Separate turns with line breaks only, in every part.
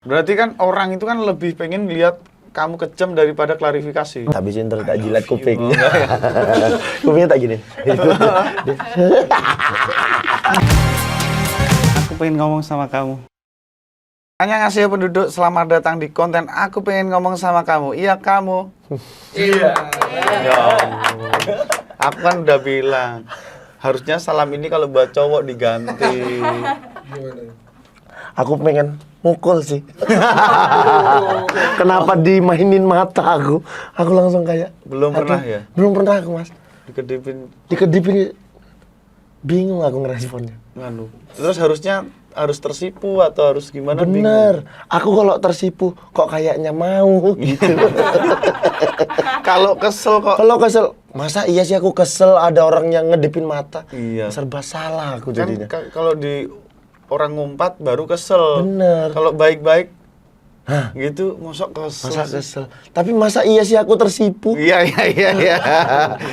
Berarti kan orang itu kan lebih pengen lihat kamu kejam daripada klarifikasi.
Habisin terus tak jilat kuping. Kupingnya tak gini.
Aku pengen ngomong sama kamu. Annyeonghaseyo penduduk, selamat datang di konten Aku Pengen Ngomong Sama Kamu. Iya kamu.
Iya.
Ya ampun. Aku kan udah bilang, harusnya salam ini kalau buat cowok diganti.
Gimana?
Aku pengen mukul sih. Kenapa dimainin mata aku? Aku langsung kayak
Belum pernah ya?
Belum pernah aku, Mas.
Dikedipin
Bingung aku ngeresponnya.
nganu. Terus harus tersipu atau harus gimana?
Bener. Aku kalau tersipu kok kayaknya mau gitu.
Kalau kesel kok.
Kalau kesel, masa iya sih aku kesel ada orang yang ngedipin mata?
Iya.
Serba salah aku
Kan
jadinya.
kalau di orang ngumpat baru kesel.
Bener.
Kalau baik-baik gitu mosok kesel.
Masa kesel. Tapi masa iya sih aku tersipu?
Iya.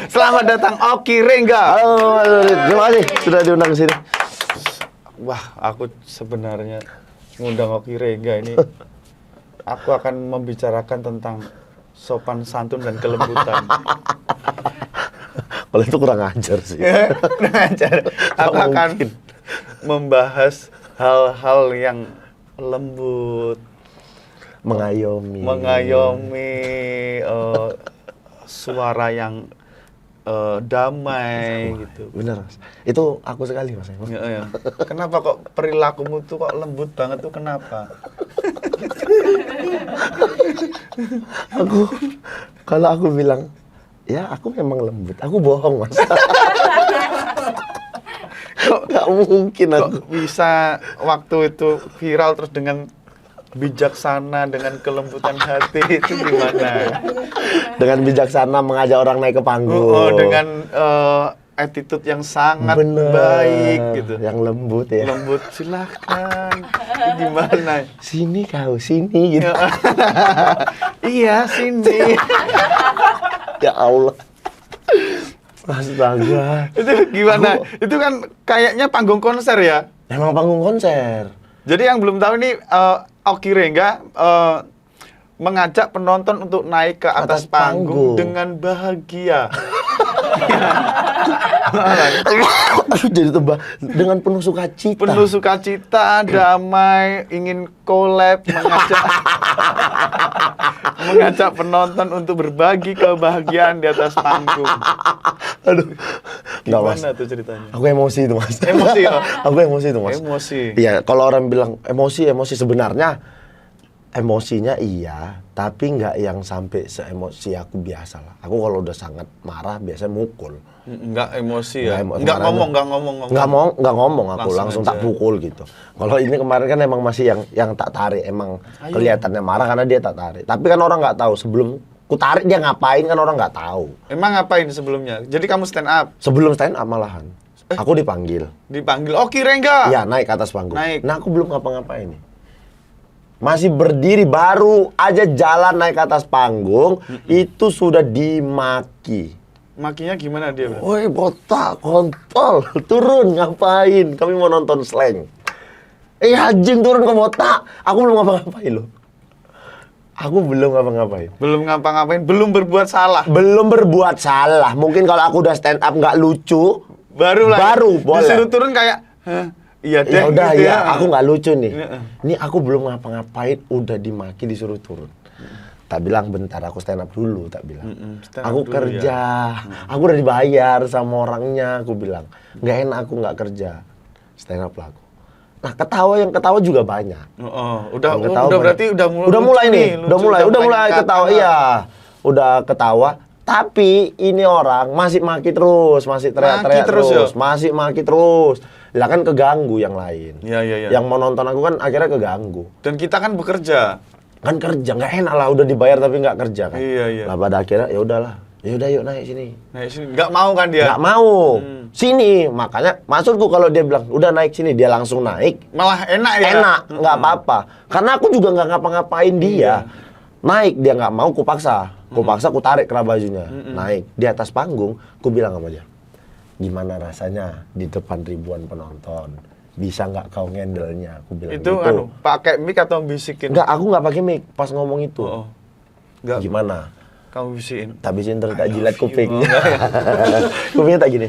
Selamat datang Oki Rengga.
Halo, terima kasih sudah diundang ke sini.
Wah, aku sebenarnya ngundang Oki Rengga ini. Aku akan membicarakan tentang sopan santun dan kelembutan.
Kalau itu kurang ajar sih.
Aku akan membahas hal-hal yang lembut,
Mengayomi.
suara yang damai gitu.
Bener, Mas. Itu aku sekali, Mas.
Ya. Kenapa kok perilakumu tuh kok lembut banget tuh kenapa?
Kalau aku bilang, ya aku memang lembut. Aku bohong, Mas. Gak mungkin aku.
Kok bisa waktu itu viral terus dengan bijaksana, dengan kelembutan hati itu gimana?
Dengan bijaksana mengajak orang naik ke panggung.
Dengan attitude yang sangat
Bener.
baik gitu.
Yang lembut ya.
Lembut, silahkan. Itu gimana?
Sini kau, sini gitu.
Iya, sini.
Ya Allah. Astaga.
Itu gimana? Itu kan kayaknya panggung konser ya?
Emang panggung konser.
Jadi yang belum tahu ini Oki Rengga mengajak penonton untuk naik ke atas panggung dengan bahagia.
Jadi tebak dengan penuh sukacita.
Penuh sukacita, damai, ingin collab, mengajak penonton untuk berbagi kebahagiaan di atas panggung.
Aduh. Enggak, Mas.
Gimana tuh ceritanya?
Aku emosi itu, Mas.
Emosi ya?
Aku emosi itu, Mas.
Emosi.
Iya, kalau orang bilang emosi sebenarnya emosinya iya, tapi nggak yang sampai seemosi aku biasa lah. Aku kalau udah sangat marah biasanya mukul.
Enggak emosi ya?
Nggak
Enggak
ngomong aku langsung
aja.
tak pukul gitu. Kalau ini kemarin kan emang masih yang tak tarik, emang kelihatannya marah karena dia tak tarik. Tapi kan orang nggak tahu sebelum ku tarik dia ngapain, kan orang nggak tahu.
Emang ngapain sebelumnya? Jadi kamu stand up?
Sebelum stand up malahan, aku dipanggil.
Dipanggil Oki Rengga?
Iya, naik ke atas panggung.
Naik.
Nah, aku belum ngapa-ngapain nih. Masih berdiri, baru aja jalan naik ke atas panggung, itu sudah dimaki.
Makinya gimana dia? Bro?
Woi, botak, kontol, turun, ngapain? Kami mau nonton slang. Anjing, turun ke botak. Aku belum ngapa-ngapain loh. Aku belum ngapa-ngapain.
Belum ngapa-ngapain, belum berbuat salah.
Belum berbuat salah. Mungkin kalau aku udah stand up nggak lucu,
Baru boleh. Disuruh turun kayak, hah? Iya deh.
Ya udah
gitu
ya, aku nggak lucu nih.
Iya.
Ini aku belum ngapa-ngapain, udah dimaki disuruh turun. Tak bilang bentar, aku stand up dulu, tak bilang.
stand up
Aku
dulu,
kerja, aku udah dibayar sama orangnya, aku bilang. Nggak enak aku nggak kerja, stand up lah aku. Nah, ketawa juga banyak.
Udah
Ketawa
berarti
banyak.
udah
mulai nih,
lucu,
udah mulai
banyak
ketawa,
kata.
iya. Udah ketawa. Tapi ini orang masih maki terus, masih teriak-teriak
Maki terus
terus,
ya?
masih maki terus. Lah kan keganggu yang lain.
Iya.
Yang mau nonton aku kan akhirnya keganggu.
Dan kita kan bekerja.
Kan kerja nggak enak lah, udah dibayar tapi nggak kerja kan.
Iya.
Lah pada akhirnya ya udahlah. Ya udah yuk naik sini.
Naik sini. Nggak mau kan dia?
Nggak mau. Sini, makanya maksudku kalau dia bilang udah naik sini, dia langsung naik.
Malah enak ya?
Enak, nggak apa-apa. Karena aku juga nggak ngapa-ngapain dia. Naik, dia nggak mau, ku paksa. Ku tarik kerah bajunya. Naik. Di atas panggung, ku bilang sama dia, gimana rasanya di depan ribuan penonton? bisa nggak kau ngendalnya? Aku bilang
Itu
gitu.
pakai mic atau bisikin?
Enggak, aku nggak pakai mic pas ngomong itu.
Oh. Enggak.
Gimana?
Kamu bisikin.
Tak bisin terus tak jilat
love you.
kupingnya.
Oh, enggak ya?
Kupingnya tak gini.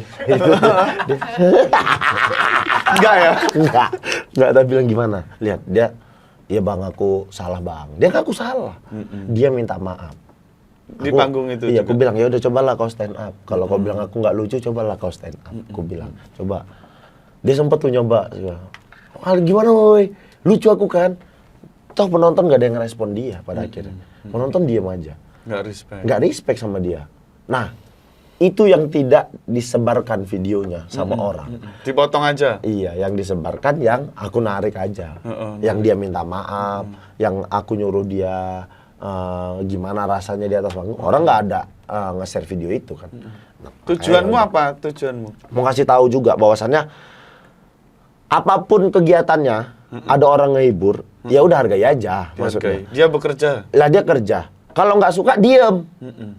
Enggak ya?
Enggak, tak bilang gimana. Lihat, dia, ya bang aku salah bang. Dia ngaku salah. Dia minta maaf.
Di panggung itu
Iya,
juga?
aku bilang ya udah cobalah kau stand up. Kalau kau bilang aku nggak lucu, cobalah kau stand up. Aku bilang, coba. Dia sempet tuh nyoba. Gimana woi? Lucu aku kan? Toh penonton nggak ada yang ngerespon dia pada akhirnya. Penonton diam aja.
Nggak respect.
Nggak respect sama dia. Nah, itu yang tidak disebarkan videonya sama orang.
Dipotong aja.
Iya, yang disebarkan yang aku narik aja. Yang dia minta maaf, yang aku nyuruh dia gimana rasanya di atas panggung. Orang nggak ada nge-share video itu kan. Nah,
Tujuanmu
makanya
apa? Tujuanmu?
mau kasih tahu juga bahwasannya apapun kegiatannya, ada orang ngehibur, ya udah hargai aja maksudnya.
Oke. Dia bekerja.
Lah dia kerja. Kalau nggak suka diem.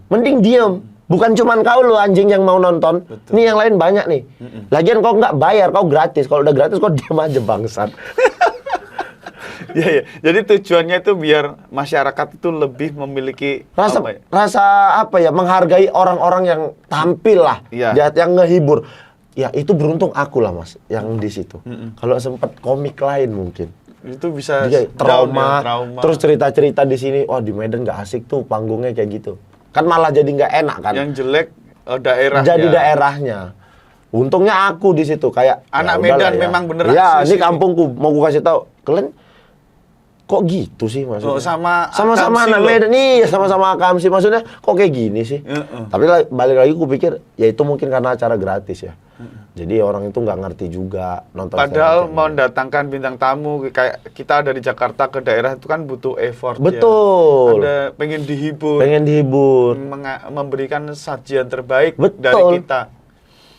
Mending diem. Bukan cuman kau lo anjing yang mau nonton.
Betul.
Nih yang lain banyak nih. Lagian kau nggak bayar, kau gratis. Kalau udah gratis kau diem aja bangsat.
Iya, iya. Jadi tujuannya itu biar masyarakat itu lebih memiliki
Rasa
apa ya?
rasa apa ya, menghargai orang-orang yang tampil lah.
Iya.
Yang ngehibur. Ya itu beruntung aku lah Mas yang di situ. Kalau sempet komik lain mungkin.
Itu bisa
Dia
down
trauma,
ya, trauma.
terus cerita-cerita di sini, wah di Medan nggak asik tuh panggungnya kayak gitu. Kan malah jadi nggak enak kan.
Yang jelek daerahnya.
Jadi daerahnya. Untungnya aku di situ kayak
Anak
ya udahlah
Medan memang bener
Ya,
asli
ini
sini.
kampungku. Mau gua kasih tahu, kalian kok gitu sih maksudnya?
Oh, sama
sama-sama
Akamsi
anak
loh.
Medan nih, sama-sama Akamsi maksudnya kok kayak gini sih? Tapi balik lagi aku pikir ya itu mungkin karena acara gratis ya. Jadi orang itu nggak ngerti juga nonton.
Padahal
stand up.
mendatangkan bintang tamu kayak kita dari Jakarta ke daerah itu kan butuh effort.
Betul.
Ya. Ada pengen dihibur,
Pengen dihibur.
memberikan sajian terbaik
Betul.
dari kita.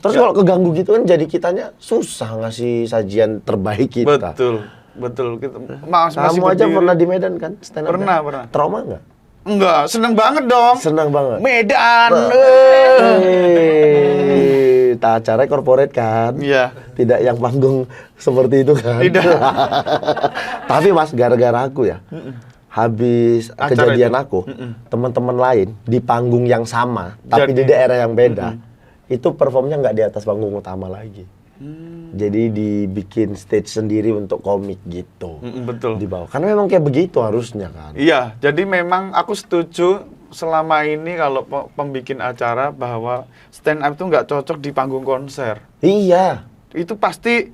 Terus
Ya.
kalau keganggu gitu kan jadi kitanya susah ngasih sajian terbaik kita.
Betul, betul. Kita masih
Kamu aja
berdiri.
pernah di Medan kan? Stand up
Pernah,
kan?
pernah.
Trauma nggak?
Enggak, seneng banget dong.
Senang banget.
Medan.
Tak acara corporate kan?
Iya.
Tidak yang panggung seperti itu kan?
Tidak.
Tapi Mas, gara-gara aku ya, habis
Acara
kejadian
itu.
aku, teman-teman lain di panggung yang sama, tapi
Jadi-
di daerah yang beda, itu performnya nggak di atas panggung utama lagi. Jadi dibikin stage sendiri untuk komik gitu.
Betul.
Di bawah. Karena memang kayak begitu harusnya kan.
Iya, jadi memang aku setuju selama ini kalau pembikin acara bahwa stand up itu nggak cocok di panggung konser.
Iya.
Itu pasti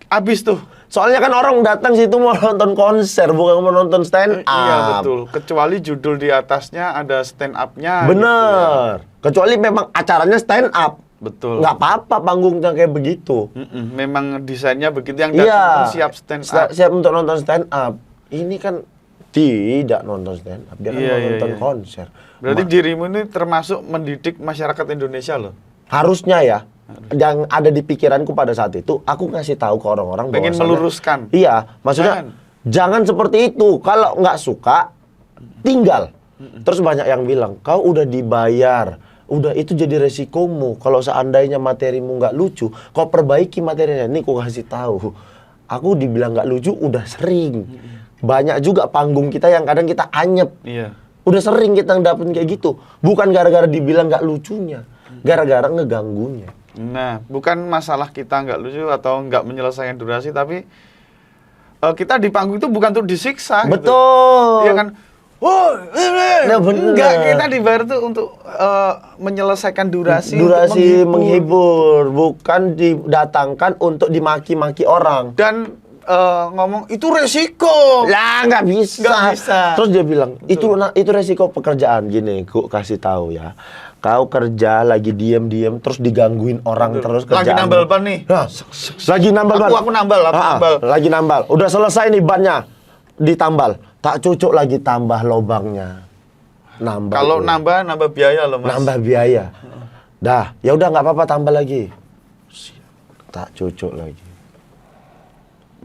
habis tuh.
Soalnya kan orang datang situ mau nonton konser, bukan mau nonton stand up.
Iya betul. Kecuali judul di atasnya ada stand up-nya.
Bener. Kecuali memang acaranya stand up.
Betul.
Nggak apa-apa panggungnya kayak begitu.
Memang desainnya begitu, yang datang pun siap stand up.
Siap untuk nonton stand up. Ini kan tidak nonton stand up, dia kan
Iya,
mau
iya,
nonton
iya.
konser.
Berarti dirimu ini termasuk mendidik masyarakat Indonesia loh.
Harusnya ya. Yang ada di pikiranku pada saat itu, aku ngasih tahu ke orang-orang
Pengen
bahwasannya-
meluruskan.
Iya, maksudnya jangan seperti itu. Kalau nggak suka, tinggal. Terus banyak yang bilang, kau udah dibayar, udah itu jadi resikomu. Kalau seandainya materimu nggak lucu, kau perbaiki materinya. Nih, aku kasih tahu. Aku dibilang nggak lucu udah sering. Banyak juga panggung kita yang kadang kita anyep.
Iya.
Udah sering kita dapetin kayak gitu. Bukan gara-gara dibilang nggak lucunya, gara-gara ngeganggunya.
Nah, bukan masalah kita nggak lucu atau nggak menyelesaikan durasi, tapi kita di panggung itu bukan untuk disiksa.
Betul.
Gitu. Iya kan? Oh,
Nah, bener.
enggak, kita dibayar tuh untuk menyelesaikan durasi,
Durasi
untuk
menghibur, bukan didatangkan untuk dimaki-maki orang.
dan ngomong itu resiko.
Lah nggak bisa.
Nggak bisa.
Terus dia bilang itu resiko pekerjaan. Gini, gua kasih tahu ya. Kau kerja lagi diem-diem terus digangguin orang terus
Lagi
kerjaan.
nambal ban nih.
Nah, lagi nambal ban.
Aku nambal, aku nambal.
Lagi nambal. Udah selesai nih bannya. Ditambal. Tak cucuk lagi tambah lobangnya. Nambal.
Kalau
ulang.
nambah biaya loh, Mas.
Nambah biaya. Dah, ya udah nggak apa-apa tambah lagi. Tak cucuk lagi.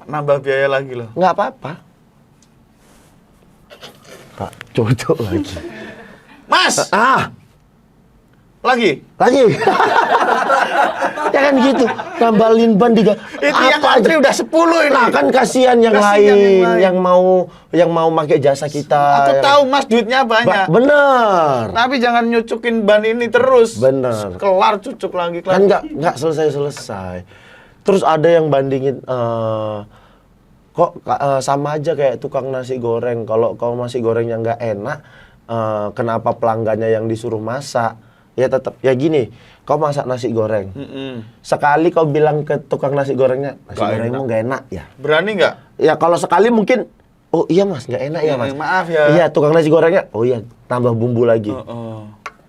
Nambah biaya lagi loh.
Nggak apa-apa. Tak cucuk lagi.
Mas,
Ah,
lagi.
lagi. Ya kan gitu. Nambalin ban
Itu yang antri udah 10 ini.
Nah, kan kasihan yang
Kasihan
lain yang mau pakai jasa kita.
Aku tahu Mas duitnya banyak.
Bener.
Tapi jangan nyucukin ban ini terus.
Bener.
Kelar cucuk lagi. Kelar.
Kan nggak selesai. Terus ada yang bandingin sama aja kayak tukang nasi goreng. Kalau nasi gorengnya nggak enak, kenapa pelanggannya yang disuruh masak? Ya tetap ya gini, kau masak nasi goreng. Sekali kau bilang ke tukang nasi gorengnya, nasi gorengmu nggak enak ya.
Berani nggak?
Ya kalau sekali mungkin, oh iya mas, nggak enak ya mas.
Maaf ya.
Iya tukang nasi gorengnya, oh iya tambah bumbu lagi.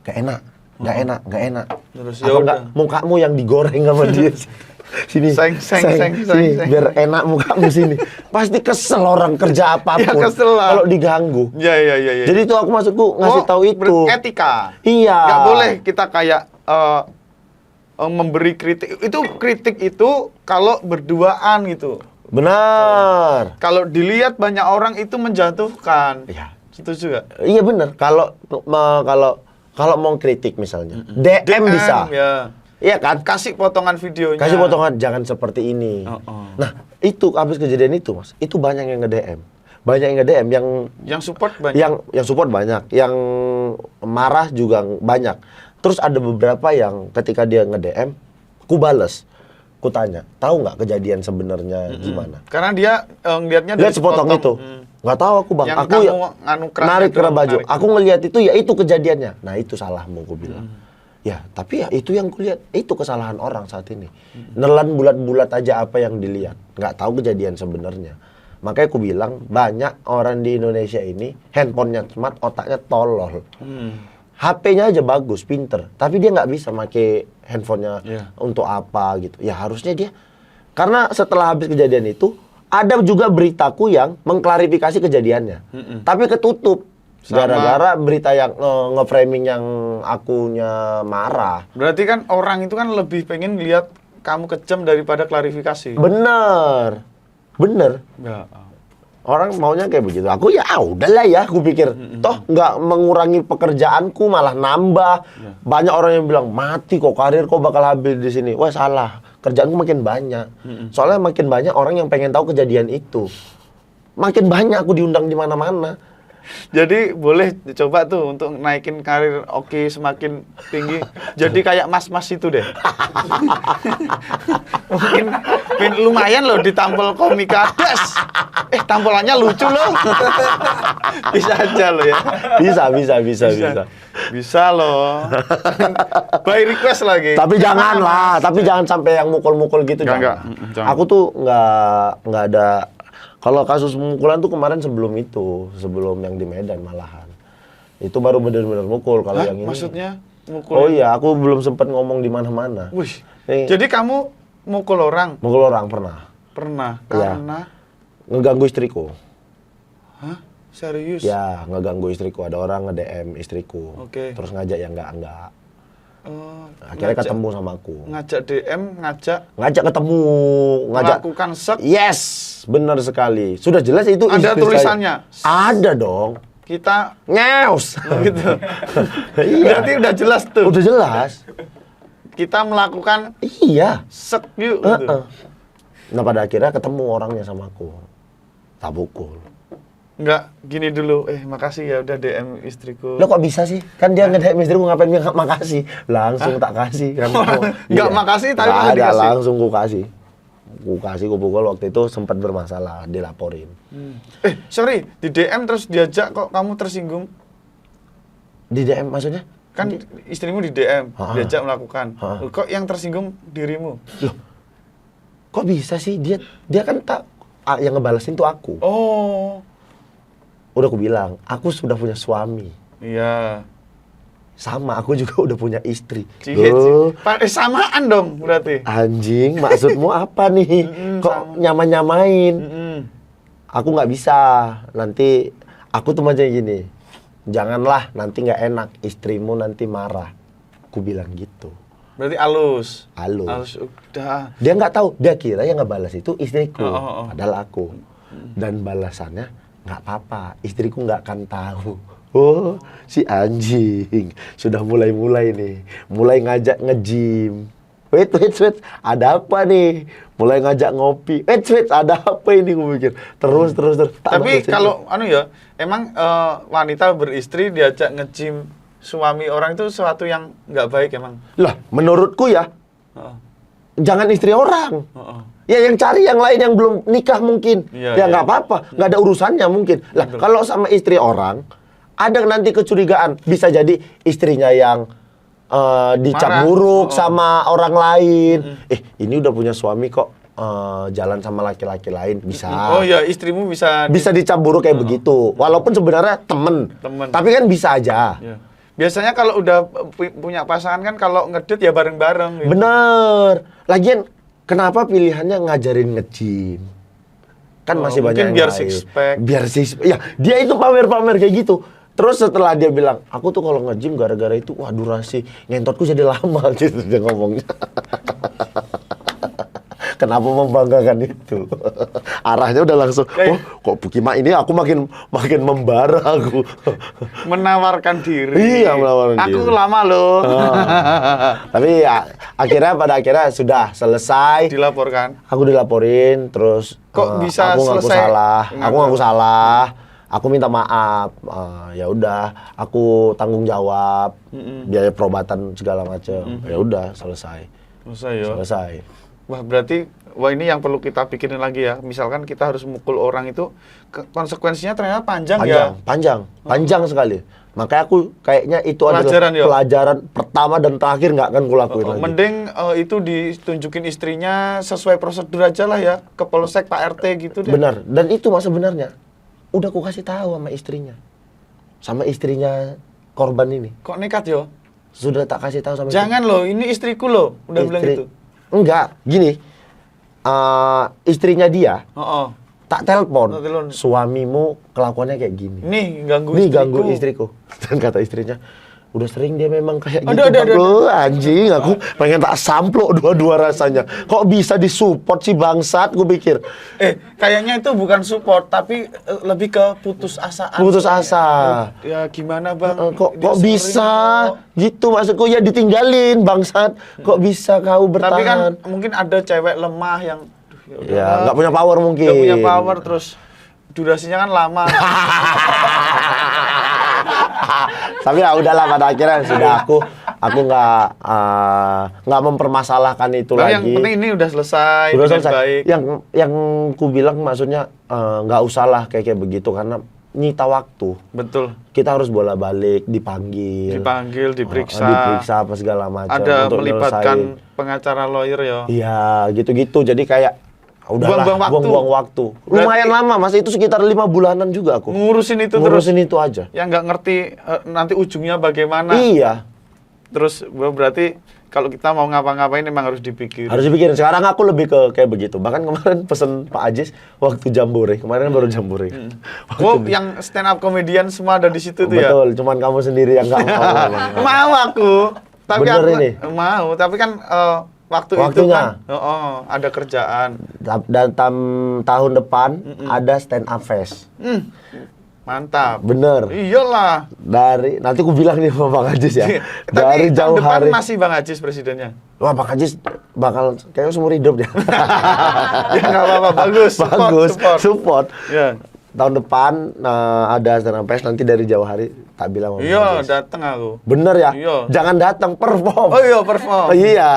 Nggak enak, nggak enak.
Terus
Atau nggak mukamu yang digoreng sama dia. Sini, sini, biar enak mukamu sini. Pasti kesel orang kerja apapun.
Ya, kesel lah.
Kalau diganggu.
Ya.
Jadi itu aku maksudku ngasih tahu itu.
Etika.
Iya.
Nggak boleh kita kayak memberi kritik. Itu kritik itu kalau berduaan gitu.
Benar.
Kalau dilihat banyak orang itu menjatuhkan.
Iya.
Setuju nggak?
Iya benar. Kalau mau kritik misalnya, DM bisa.
Ya.
Iya kan?
Kasih potongan videonya.
Kasih potongan, jangan seperti ini. Nah, itu habis kejadian itu, Mas. Itu banyak yang nge-DM. Banyak yang nge-DM
yang support banyak.
Yang support banyak, yang marah juga banyak. Terus ada beberapa yang ketika dia nge-DM, ku bales. Ku tanya, tahu nggak kejadian sebenarnya gimana?
Karena dia ngeliatnya dari
Lihat sepotong itu. Nggak tahu aku, Bang.
Yang
aku
kamu
narik
itu,
ke baju.
narik.
Aku ngelihat itu ya itu kejadiannya. Nah, itu salahmu, ku bilang. Ya, tapi ya itu yang kulihat, itu kesalahan orang saat ini. Nelan bulat-bulat aja apa yang dilihat. Nggak tahu kejadian sebenarnya. Makanya aku bilang, banyak orang di Indonesia ini, handphonenya smart, otaknya tolol. HP-nya aja bagus, pinter. Tapi dia nggak bisa pakai handphonenya untuk apa gitu. Ya harusnya dia, karena setelah habis kejadian itu, ada juga beritaku yang mengklarifikasi kejadiannya. Tapi ketutup. Gara-gara berita yang nge-framing yang akunya marah.
Berarti kan orang itu kan lebih pengen lihat kamu kejam daripada klarifikasi.
Bener.
Ya.
Orang maunya kayak begitu. Aku ya udahlah ya, aku pikir. Toh nggak mengurangi pekerjaanku, malah nambah. Banyak orang yang bilang, mati kok karir kok bakal habis di sini. Wah salah, kerjaanku makin banyak. Soalnya makin banyak orang yang pengen tahu kejadian itu. Makin banyak aku diundang di mana-mana.
Jadi boleh dicoba tuh untuk naikin karir Oki semakin tinggi. Jadi kayak mas-mas itu deh. Mungkin lumayan loh ditampol komika. Tampolannya lucu loh. Bisa aja loh ya.
Bisa.
Bisa loh. By request lagi.
Tapi jangan sampai yang mukul-mukul gitu.
Jangan.
Aku tuh nggak ada. Kalau kasus pemukulan tuh kemarin sebelum yang di Medan malahan. Itu baru benar-benar mukul. Kalau yang ini.
Maksudnya mukul?
Oh iya, aku belum sempat ngomong di mana-mana.
Wih. Jadi kamu mukul orang?
Mukul orang pernah.
Pernah.
Ya.
Karena
ngeganggu istriku.
Hah? Serius?
Ya, ngeganggu istriku. Ada orang nge-DM istriku.
Oke.
Terus ngajak yang enggak. Akhirnya
ngajak,
ketemu sama aku.
Ngajak DM,
ngajak ketemu,
melakukan seks.
Yes, benar sekali. Sudah jelas itu
Ada
istri
tulisannya?
Saya. Ada dong.
Kita
ngeus.
gitu.
Iya.
Berarti udah jelas tuh.
Udah jelas.
Kita melakukan seks yuk. Gitu.
Nah pada akhirnya ketemu orangnya sama aku. Tak pukul.
Enggak, gini dulu. Makasih ya udah DM istriku.
Lo kok bisa sih? Kan dia nge-DM istriku ngapain dia makasih? Langsung tak kasih.
Enggak makasih tapi
nggak ada,
dikasih.
langsung ku kasih. Ku pukul waktu itu sempat bermasalah, dilaporin.
Sorry, di DM terus diajak kok kamu tersinggung?
Di DM maksudnya?
Kan istrimu di DM, diajak melakukan. Kok yang tersinggung dirimu?
Loh, kok bisa sih? Dia kan tak, yang ngebalesin tuh aku.
Oh.
Udah aku bilang, aku sudah punya suami.
Iya.
Sama, aku juga udah punya istri.
Samaan dong berarti.
Anjing, maksudmu apa nih? Kok nyamain-nyamain? Aku nggak bisa. Nanti, aku tuh macam gini. Janganlah, nanti nggak enak. Istrimu nanti marah. Aku bilang gitu.
Berarti halus.
Halus.
Udah.
Dia nggak tahu. Dia kira yang ngebalas itu istriku. Padahal aku. Dan balasannya, nggak apa-apa, istriku nggak akan tahu. Oh, si anjing sudah mulai nih, mulai ngajak nge-gym. Wait, ada apa nih? Mulai ngajak ngopi. Wait, ada apa ini? Gue mikir. Terus.
Tapi kalau emang wanita beristri diajak nge-gym suami orang itu sesuatu yang nggak baik emang.
Lah, menurutku ya,
Heeh.
jangan istri orang.
Heeh.
Ya yang cari yang lain yang belum nikah mungkin.
Iya,
Ya
iya.
nggak apa-apa, nggak ada urusannya mungkin. Lah
Betul.
kalau sama istri orang, ada nanti kecurigaan. Bisa jadi istrinya yang dicap
Marah.
buruk
Oh.
sama orang lain. Ini udah punya suami kok jalan sama laki-laki lain. Bisa.
Oh iya, istrimu bisa
Bisa dicap buruk kayak begitu. Walaupun sebenarnya temen.
Temen.
Tapi kan bisa aja.
Ya. Biasanya kalau udah punya pasangan kan kalau ngedate ya bareng-bareng gitu.
Bener. Lagian kenapa pilihannya ngajarin nge-gym? Kan masih banyak
mungkin
yang
biar
lain.
six pack.
Biar six pack. Ya, dia itu pamer-pamer kayak gitu. Terus setelah dia bilang, aku tuh kalau nge-gym gara-gara itu, wah durasi ngentotku jadi lama gitu dia ngomongnya. Kenapa membanggakan itu? Arahnya udah langsung, oh kok Bukima ini aku makin membara aku.
Menawarkan diri.
Iya, menawarkan
Aku
diri.
lama loh.
Tapi ya, pada akhirnya sudah selesai.
Dilaporkan.
Aku dilaporin, terus
Kok bisa
aku ngaku
selesai?
salah.
Ngaku.
Aku ngaku salah. Aku minta maaf. Ya udah, aku tanggung jawab biaya perobatan segala macam. Ya udah, selesai.
Selesai ya.
Selesai.
Wah, berarti ini yang perlu kita pikirin lagi ya. Misalkan kita harus mukul orang itu konsekuensinya ternyata panjang ya.
Panjang sekali. Makanya aku kayaknya itu
Pelajaran,
adalah
ya?
pelajaran pertama dan terakhir nggak akan kulakuin lagi.
Mending itu ditunjukin istrinya sesuai prosedur aja lah ya, ke polsek Pak RT gitu deh.
Benar. Dan itu mah sebenarnya udah aku kasih tahu sama istrinya. Sama istrinya korban ini.
Kok nekat yo?
Sudah tak kasih tahu sama
Jangan loh, ini istriku loh, udah bilang gitu.
Enggak, gini. Istrinya dia
Oh,
tak telepon.
Tak telepon.
Suamimu kelakuannya kayak gini.
Nih ganggu
Nih
istriku.
ganggu istriku. Dan kata istrinya, udah sering dia memang kayak gitu.
Aduh.
Bang." Anjing, aku pengen tak samplok dua-dua rasanya. Kok bisa disupport sih bangsat, gue pikir.
Kayaknya itu bukan support, tapi lebih ke putus asaan.
Putus asa.
Ya gimana bang?
Kok
Dia sering
bisa
kok.
gitu maksudku, ya ditinggalin bangsat. Kok bisa kau bertahan?
Tapi kan mungkin ada cewek lemah yang
Ya, nggak punya power mungkin.
Nggak punya power, terus durasinya kan lama.
Tapi ya udahlah, pada akhirnya sudah aku nggak mempermasalahkan itu
Nah,
lagi.
yang penting ini udah selesai,
Sudah
dengan
selesai.
baik.
Yang ku bilang maksudnya nggak usah lah kayak begitu karena nyita waktu.
Betul.
Kita harus bolak-balik dipanggil,
Diperiksa.
apa segala macam.
Ada
untuk
melibatkan
nyelesain.
pengacara lawyer ya.
Iya, gitu-gitu. Jadi kayak udahlah,
Buang-buang waktu.
buang-buang waktu.
Berarti-
Lumayan lama, Mas. Itu sekitar 5 bulanan juga aku.
Ngurusin itu
Ngurusin itu aja.
terus. Yang nggak ngerti nanti ujungnya bagaimana.
Iya.
Terus berarti kalau kita mau ngapa-ngapain memang harus dipikir.
Harus dipikirin. Sekarang aku lebih ke kayak begitu. Bahkan kemarin pesen Pak Ajis waktu jambore. Kemarin baru jambore.
Oh, yang stand up comedian semua ada di situ tuh ya.
Betul, cuman kamu sendiri yang nggak mau.
Mau aku. Tapi
Bener
aku
ini?
mau, tapi kan waktu itu
Waktunya?
kan ada kerjaan.
Dan tahun depan ada stand up fest.
Mantap.
Bener.
Iyalah.
Dari nanti aku bilang nih sama Bang Ajis ya. Dari
Tapi
jauh
tahun depan
hari.
masih Bang Ajis presidennya.
Wah, Bang Ajis bakal kayaknya seumur hidup dia.
Ya nggak apa-apa, bagus.
Bagus. Support.
Ya.
Tahun depan ada stand up fest, nanti dari jauh hari tak bilang sama Bang
Iya,
Ajis.
datang aku.
Bener ya?
Iya.
Jangan datang, perform.
Oh iya, perform.
Oh, iya.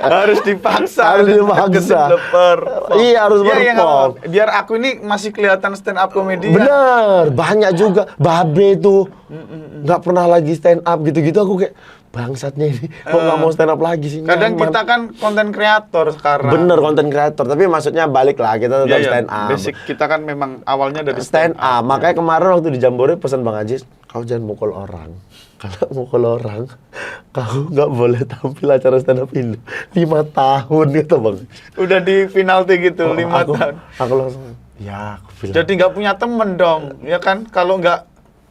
Harus dipaksa.
Harus dipaksa.
Perform.
Iya, harus
Iya, nggak
perform.
apa-apa. Biar aku ini masih kelihatan stand up comedy.
Bener, banyak juga. Babe tuh nggak pernah lagi stand up gitu-gitu. Aku kayak bangsatnya ini, kok nggak mau stand up lagi sih?
Kadang
nyaman.
kita kan konten kreator sekarang.
Bener, konten kreator. Tapi maksudnya balik lah, kita tetap
Iya, iya.
stand up.
Basic kita kan memang awalnya dari
Stand up. Makanya kemarin waktu di Jambore pesan Bang Ajis, kau jangan mukul orang. Kalau mukul orang, kau nggak boleh tampil acara stand up ini. 5 tahun gitu Bang.
Udah di penalti gitu, 5
aku,
tahun.
Aku langsung, ya aku bilang.
Jadi nggak punya temen dong, ya kan? Kalau nggak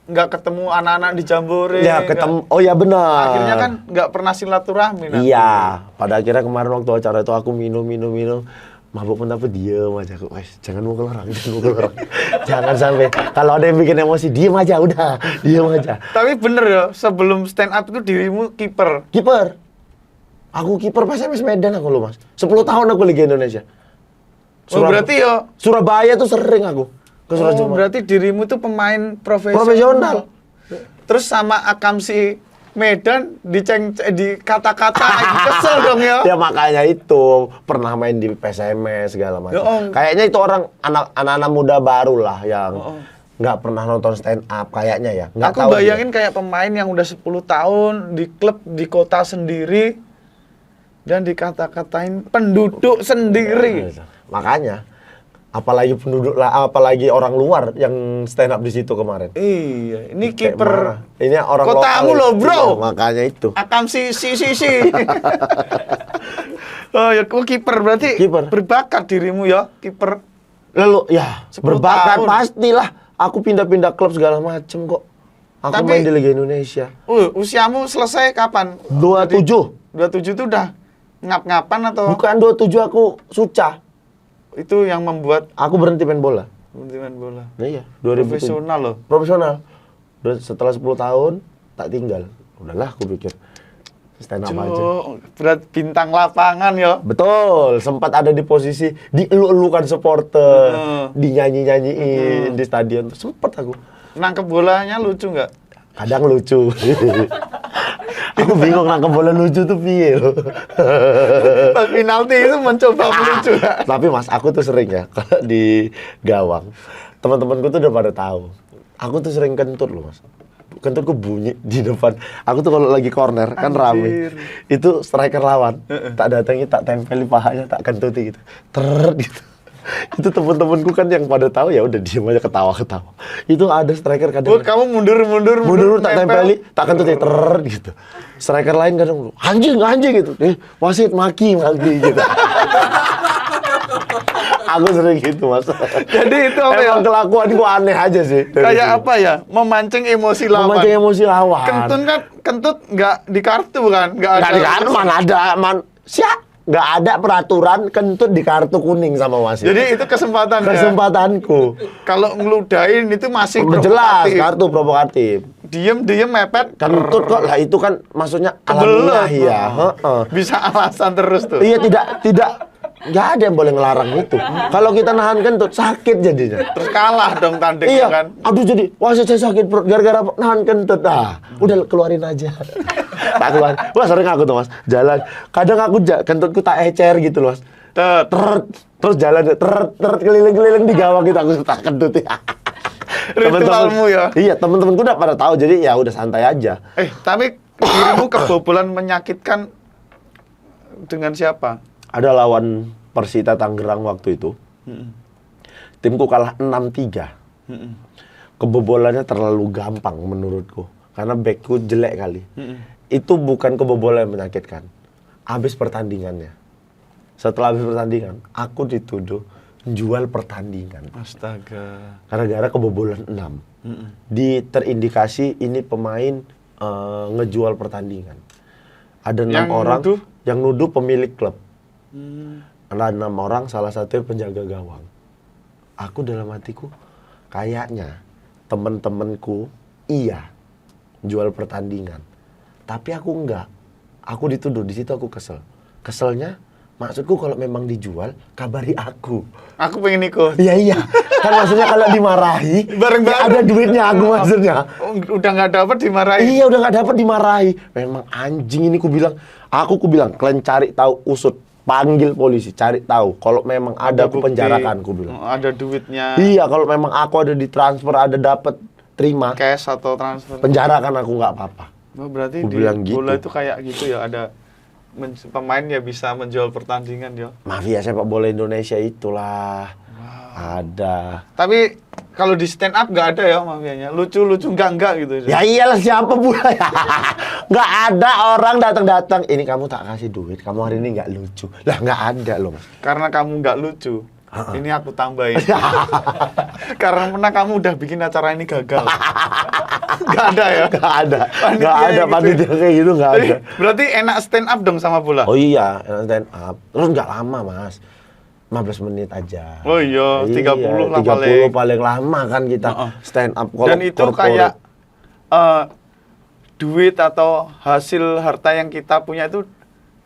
ketemu anak-anak di Jambore.
Ya ketemu, oh ya benar.
Akhirnya kan nggak pernah silaturahmi nanti.
Iya, pada akhirnya kemarin waktu acara itu aku minum, mabuk pun tapi diem aja. Aku, jangan mukul orang. Jangan sampai, kalau ada yang bikin emosi, diem aja, udah, diem aja.
Tapi bener ya, sebelum stand up itu dirimu kiper.
Kiper, Aku kiper PSMS Medan aku loh, Mas. 10 tahun aku Liga Indonesia.
Berarti ya.
Surabaya tuh sering aku ke Surabaya.
Berarti dirimu tuh pemain profesional.
Profesional.
Terus sama Akamsi Medan di kata-kata kesel dong ya.
Ya makanya itu pernah main di PSMS segala macam.
Ya, Om.
Kayaknya itu orang anak-anak muda baru lah yang nggak pernah nonton stand up kayaknya ya. Nggak
Aku
tahu
bayangin kayak pemain yang udah 10 tahun di klub di kota sendiri dan dikata-katain penduduk sendiri.
Makanya apalagi penduduk lah, apalagi orang luar yang stand up di situ kemarin.
Iya, ini
Kayak
kiper
marah. Ini orang
kotamu
lokal.
loh, bro.
Iya, makanya itu.
Akamsi si. Oh ya, kamu kiper berarti
Kiper.
berbakat dirimu ya, kiper.
Lalu ya
10
berbakat
tahun.
pastilah. Aku pindah-pindah klub segala macem kok. Aku
Tapi-
main di Liga Indonesia.
Usiamu selesai kapan?
27.
27 itu udah ngap-ngapan atau
Bukan 27 aku suca.
itu yang membuat
Aku berhenti main bola.
main bola?
Nah, iya, 2007.
Profesional loh.
Profesional. Setelah 10 tahun tak tinggal. Udahlah aku pikir stand up aja.
Berat bintang lapangan ya.
Betul, sempat ada di posisi dielu-elukan supporter, dinyanyi-nyanyiin di stadion. Sempat aku.
Nangkep bolanya lucu nggak?
Kadang lucu. Aku bingung nangkep bola lucu tuh piye loh.
Pas penalti itu mencoba melucu.
Tapi Mas, aku tuh sering ya kalau di gawang. Teman-temanku tuh udah pada tahu. Aku tuh sering kentut loh, Mas. Kentutku bunyi di depan. Aku tuh kalau lagi corner kan rame. Itu striker lawan. Tak datangi, tak tempeli pahanya, tak kentuti gitu. Gitu. Itu temen-temenku kan yang pada tahu ya udah diem aja ketawa-ketawa. Itu ada striker kadang
Kamu mundur
tak tempeli, tak kentuti gitu. Striker lain kadang anjing gitu. Wasit maki gitu. Aku sering gitu, Mas.
Jadi itu apa ya?
Emang kelakuanku aneh aja sih.
Kayak apa ya? Memancing emosi lawan.
Memancing emosi lawan.
Kentut nggak di kartu kan? Nggak ada.
Nggak di kartu, mana ada nggak ada peraturan kentut di kartu kuning sama wasit.
Jadi itu kesempatan ya?
Kesempatanku.
Kalau ngeludahin itu masih
Jelas
provokatif.
kartu provokatif.
Diem mepet.
Kentut kok lah itu kan maksudnya
Kebelet.
alamiah ya. Heeh.
Bisa alasan terus tuh.
Iya tidak nggak ada yang boleh ngelarang itu. Kalau kita nahan kentut sakit jadinya.
Terus kalah dong tandingnya
Iya,
kan?
aduh jadi wasit saya sakit perut gara-gara nahan kentut. Udah keluarin aja. Tak keluarin. Wah sering aku tuh Mas, jalan. Kadang aku kentutku tak ecer gitu loh Mas. Terus jalan keliling-keliling di gawang gitu aku tak kentut.
Ritualmu ya?
Iya, temen-temenku udah pada tahu jadi ya udah santai aja.
Tapi dirimu kebobolan menyakitkan dengan siapa?
Ada lawan Persita Tangerang waktu itu. Timku kalah 6-3. Kebobolannya terlalu gampang menurutku. Karena backku jelek kali. Itu bukan kebobolan yang menyakitkan. Habis pertandingannya. Setelah habis pertandingan, aku dituduh jual pertandingan.
Astaga.
Gara-gara kebobolan 6. Terindikasi ini pemain ngejual pertandingan. Ada 6
Yang
orang
nuduh?
yang nuduh pemilik klub. Ada 6 orang, salah satu penjaga gawang. Aku dalam hatiku, kayaknya temen-temenku iya jual pertandingan. Tapi aku enggak. Aku dituduh, di situ aku kesel. Keselnya, maksudku kalau memang dijual, kabari aku.
Aku pengen ikut.
Iya. Kan maksudnya kalau dimarahi,
Bareng-bareng.
ya ada duitnya aku maksudnya.
Udah nggak dapat dimarahin.
Iya, udah nggak dapat dimarahi. Memang anjing ini ku bilang, kalian cari tahu usut. Panggil polisi, cari tahu. Kalau memang ada aku
bukti.
penjarakan, ku bilang.
Ada duitnya.
Iya, kalau memang aku ada ditransfer, ada dapat terima,
Cash atau transfer.
penjarakan aku nggak apa-apa.
Oh, berarti
Gua
di
bilang gitu.
bola itu kayak gitu ya, ada pemain ya bisa menjual pertandingan ya.
Mafia sepak bola Indonesia itulah. Ada.
Tapi kalau di stand up nggak ada ya mafianya. Lucu-lucu enggak gitu.
Ya iyalah siapa pula ya. Nggak ada orang datang-datang. Ini kamu tak kasih duit, kamu hari ini nggak lucu. Lah nggak ada loh Mas.
Karena kamu nggak lucu. Ini aku tambahin. Karena kamu udah bikin acara ini gagal. Nggak ada ya?
Nggak ada.
Panitia
Nggak ada
gitu.
panitia kayak gitu nggak ada.
Berarti enak stand up dong sama bola.
Oh iya, stand up. Terus nggak lama Mas. 15 menit aja.
Oh iya, 30 lah
30 paling lama kan kita stand up. Kalau
Dan itu kayak duit atau hasil harta yang kita punya itu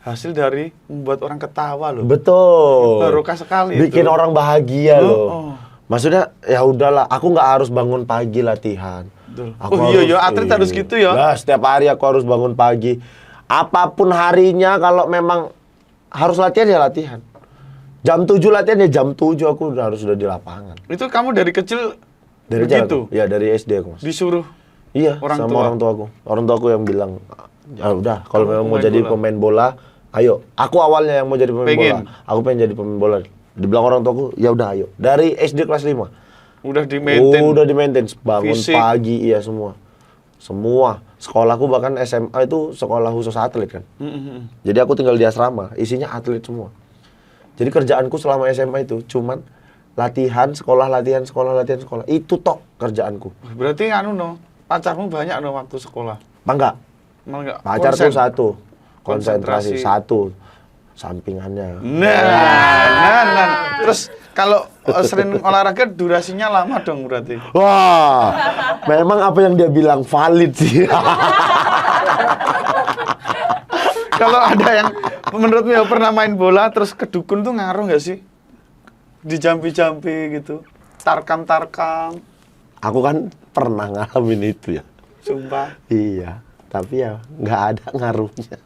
hasil dari membuat orang ketawa loh.
Betul.
Barokah sekali
Bikin
itu.
orang bahagia
Oh,
loh.
oh.
Maksudnya ya udahlah, aku nggak harus bangun pagi latihan.
Betul.
Aku
Oh iya, atlet harus gitu ya.
Lah, setiap hari aku harus bangun pagi. Apapun harinya, kalau memang harus latihan ya latihan. Jam 7 latihan ya jam 7 aku sudah di lapangan.
Itu kamu dari kecil
Dari
begitu?
Ya dari SD aku, Mas.
Disuruh
Iya,
orang
sama
tua?
orang tuaku. Orang tuaku yang bilang, ya udah, kalau
Kamu
memang mau
pemain
jadi
bola."
pemain bola, ayo. Aku awalnya yang mau jadi pemain
Pengen?
bola. Aku pengen jadi pemain bola. Dibilang orang tuaku, ya udah ayo. Dari SD kelas 5.
udah di-maintain.
Udah di-maintain, bangun
Fisik.
pagi, iya semua. Semua. Sekolahku bahkan SMA itu sekolah khusus atlet kan. Jadi aku tinggal di asrama, isinya atlet semua. Jadi kerjaanku selama SMA itu cuman latihan, sekolah, latihan, sekolah, latihan, sekolah. Itu tok kerjaanku.
Berarti pacarmu banyak waktu sekolah.
Apa enggak?
Malah enggak
Pacarku
konsen?
satu. Konsentrasi
Konsentrasi.
satu. Sampingannya.
Nah. Terus kalau sering olahraga durasinya lama dong berarti.
Wah, memang apa yang dia bilang valid sih.
Kalau ada yang menurutmu ya pernah main bola terus ke dukun tuh ngaruh nggak sih? Dijampi-jampi gitu. Tarkam-tarkam.
Aku kan pernah ngalamin itu ya.
Sumpah.
Iya, tapi ya nggak ada ngaruhnya.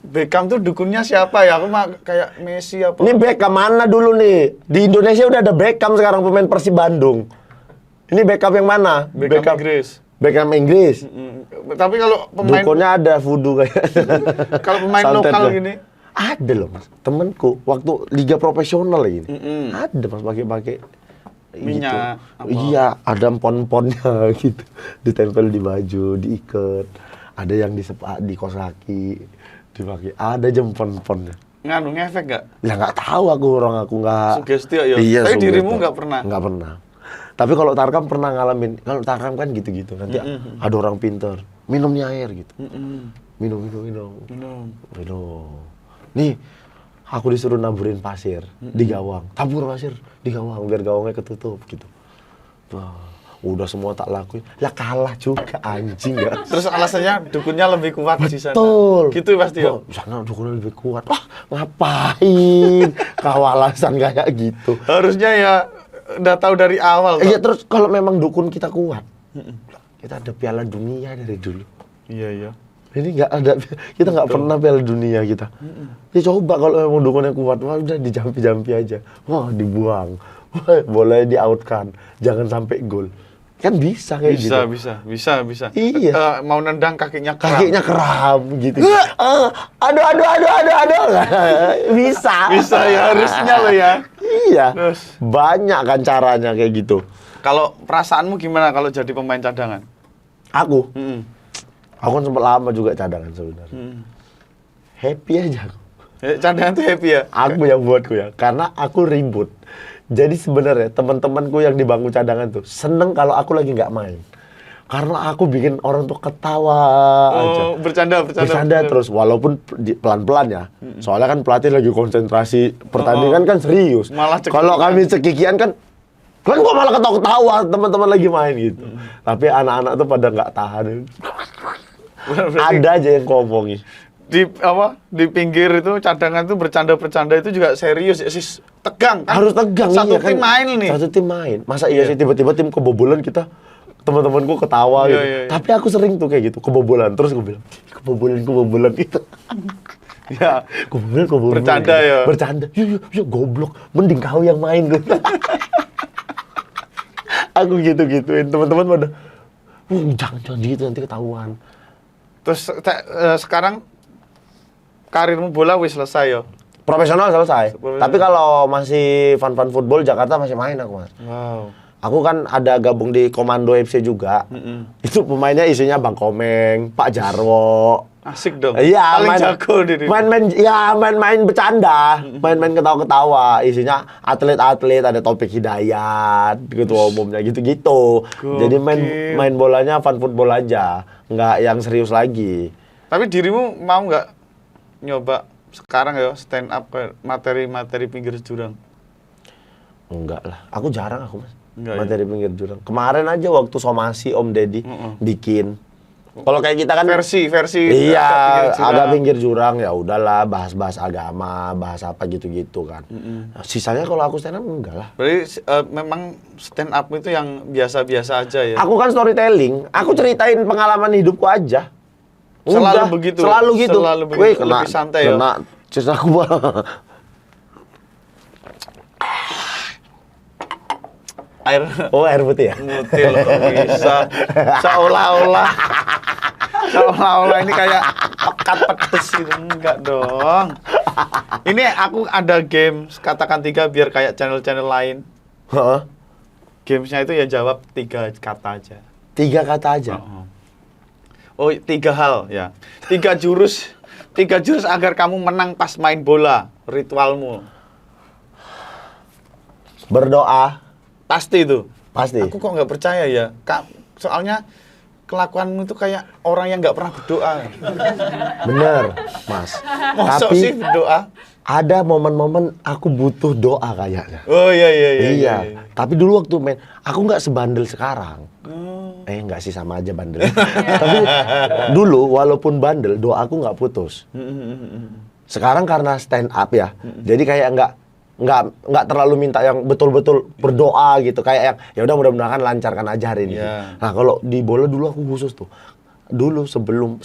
Beckham tuh dukunnya siapa ya? Aku mah kayak Messi apa?
Ini Beckham mana dulu nih? Di Indonesia udah ada Beckham sekarang, pemain Persib Bandung. Ini Beckham yang mana?
Beckham Inggris.
Beckham Inggris.
Tapi kalau pemain
Dukunnya ada voodoo kayak.
kalau pemain
Santet
lokal
dah.
gini,
Ada loh mas, temenku waktu liga profesional ini. Ada mas pakai
Minyak, apa?
Iya, ada empon-emponnya gitu, ditempel di baju, diikat. Ada yang di kos kaki, dipakai. Ada aja empon-emponnya.
ngefek nggak?
Ya nggak tahu aku nggak.
Sugesti ya?
Iya,
Tapi
sugesti.
dirimu nggak pernah?
Nggak pernah. Tapi kalau Tarkam pernah ngalamin. Kalau Tarkam kan gitu-gitu. Nanti ada orang pintar, minumnya air gitu. Minum. Nih, aku disuruh naburin pasir di gawang. Tabur pasir di gawang biar gawangnya ketutup gitu. Wah, udah semua tak lakuin. Lah kalah juga anjing ya.
Terus alasannya dukunnya lebih kuat di sana.
Betul.
Gitu pasti ya.
Wah, sana dukunnya lebih kuat. Wah, ngapain kau alasan kayak gitu?
Harusnya ya udah tahu dari awal.
Iya,
toh.
terus kalau memang dukun kita kuat, kita ada Piala Dunia dari dulu.
Iya.
Ini nggak ada, kita nggak pernah Piala Dunia kita. Ya coba kalau memang dukunnya kuat, wah udah dijampi-jampi aja. Wah dibuang, wah boleh di-outkan, jangan sampai gol. Kan bisa kayak gitu.
Bisa.
Iya.
Mau nendang kakinya kram.
Kakinya kram gitu. Aduh. Bisa.
Bisa ya, harusnya lo ya.
Iya.
Terus?
Banyak kan caranya kayak gitu.
Kalau perasaanmu gimana kalau jadi pemain cadangan?
Aku
Mm-mm.
kan sempat lama juga cadangan sebenarnya. Happy aja aku.
Cadangan tuh happy ya?
Aku yang buatku ya, karena aku ribut. Jadi sebenarnya teman-temanku yang di bangku cadangan tuh seneng kalau aku lagi nggak main. Karena aku bikin orang tuh ketawa aja.
Oh, bercanda.
Terus, walaupun pelan-pelan ya. Soalnya kan pelatih lagi konsentrasi, pertandingan kan serius.
Malah cekikian.
Kalau kami cekikian kan kok malah ketawa-ketawa teman-teman lagi main gitu. Tapi anak-anak tuh pada nggak tahan.
Berarti
Ada aja yang ngomongi.
di pinggir itu cadangan tuh bercanda itu juga serius ya, sis. Tegang kan?
Harus tegang.
Satu
iya,
tim
kan?
main nih.
Satu tim main. Masa iya sih tiba-tiba tim kebobolan kita teman-temanku ketawa
Iya,
gitu.
iya.
Tapi aku sering tuh kayak gitu, kebobolan. Terus aku bilang, kebobolan itu.
Ya.
Kebobolan.
Bercanda ya?
Bercanda. Yuk, goblok. Mending kau yang main gitu. Aku gitu-gituin. Teman-teman pada, jangan gitu nanti ketahuan.
Terus sekarang karirmu bola wis selesai ya?
Profesional selesai.
Profesional.
Tapi kalau masih fun-fun football Jakarta masih main aku, Mas.
Wow.
Aku kan ada gabung di Komando FC juga. Itu pemainnya isinya Bang Komeng, Pak Jarwo.
Asik dong.
Iya,
Paling jago diri.
main bercanda, main ketawa-ketawa. Isinya atlet-atlet, ada Taufik Hidayat, ketua umumnya gitu-gitu. Jadi main bolanya fun football aja, nggak yang serius lagi.
Tapi dirimu mau nggak nyoba sekarang ya stand up ke materi-materi pinggir jurang?
Enggak lah, aku jarang Mas.
Enggak,
Materi pinggir jurang. Kemarin aja waktu somasi Om Deddy bikin. Kalau kayak kita kan
versi
iya, agak
pinggir
pinggir jurang, ya udahlah bahas-bahas agama, bahas apa gitu-gitu kan. Nah, sisanya kalau aku stand up enggak lah.
Berarti memang stand up itu yang biasa-biasa aja ya.
Aku kan storytelling, aku ceritain pengalaman hidupku aja.
Selalu
Udah,
begitu.
Selalu gitu.
Selalu begitu.
Wih,
Lebih santai ya.
Kena cerita aku
Air
Oh, air putih ya?
ngutil kok bisa. Seolah-olah ini kayak pekat pedes gitu. Enggak dong. Ini aku ada game katakan 3 biar kayak channel-channel lain.
Heeh.
Gamesnya itu ya jawab 3 kata aja.
3 kata aja.
Oh, 3 hal ya. 3 jurus agar kamu menang pas main bola. Ritualmu.
Berdoa.
Pasti itu.
Pasti.
Aku kok nggak percaya ya. Soalnya kelakuanmu itu kayak orang yang nggak pernah berdoa.
Bener, Mas.
Masa sih
Tapi
berdoa?
ada momen-momen aku butuh doa kayaknya.
Oh iya.
Iya. Tapi dulu waktu main, aku nggak sebandel sekarang.
Oh.
Nggak sih, sama aja bandel. Tapi dulu walaupun bandel, doa aku nggak putus. Sekarang karena stand up ya, jadi kayak nggak terlalu minta yang betul-betul berdoa gitu, kayak yang ya udah mudah-mudahan lancarkan aja hari ini.
Yeah.
Nah kalau di bola dulu aku khusus tuh, dulu sebelum